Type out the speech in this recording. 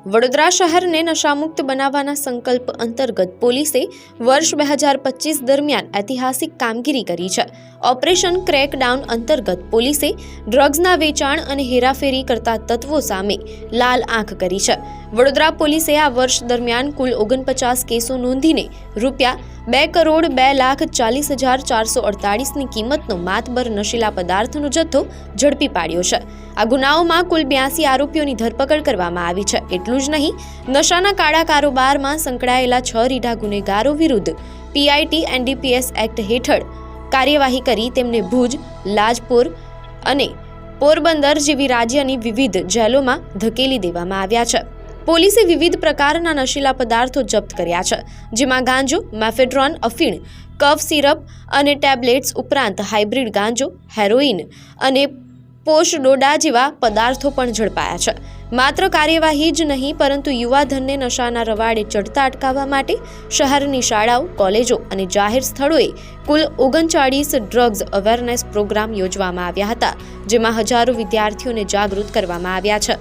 વડોદરા શહેરને નશામુક્ત બનાવવાના સંકલ્પ અંતર્ગત પોલીસે વર્ષ 2025 દરમિયાન ઐતિહાસિક કામગીરી કરી છે। ઓપરેશન ક્રેકડાઉન અંતર્ગત પોલીસે ડ્રગ્સના વેચાણ અને હેરાફેરી કરતા તત્વો સામે લાલ આંખ કરી છે। વડોદરા પોલીસે આ વર્ષ દરમિયાન કુલ 49 કેસો નોંધીને ₹2,40,40,448ની કિંમતનો માતબર નશીલા પદાર્થનો જથ્થો ઝડપી પાડ્યો છે। આ ગુનાઓમાં કુલ 82 આરોપીઓની ધરપકડ કરવામાં આવી છે। એટલું જ નહીં, નશાના કાળા કારોબારમાં સંકળાયેલા 6 રીઢા ગુનેગારો વિરુદ્ધ પીઆઈટી એનડીપીએસ એક્ટ હેઠળ કાર્યવાહી કરી તેમને ભુજ, લાજપોર અને પોરબંદર જેવી રાજ્યની વિવિધ જેલોમાં ધકેલી દેવામાં આવ્યા છે। પોલીસે વિવિધ પ્રકારના નશીલા પદાર્થો જપ્ત કર્યા છે, જેમાં ગાંજો, મેફેડ્રોન, અફીણ, કફ સિરપ અને ટેબ્લેટ્સ ઉપરાંત હાઇબ્રિડ ગાંજો, હેરોઇન અને પોશડોડા જેવા પદાર્થો પણ ઝડપાયા છે। માત્ર કાર્યવાહી જ નહીં, પરંતુ યુવાધનને નશાના રવાડે ચડતા અટકાવવા માટે શહેરની શાળાઓ, કોલેજો અને જાહેર સ્થળોએ કુલ 39 ડ્રગ્સ અવેરનેસ પ્રોગ્રામ યોજવામાં આવ્યા હતા, જેમાં હજારો વિદ્યાર્થીઓને જાગૃત કરવામાં આવ્યા છે।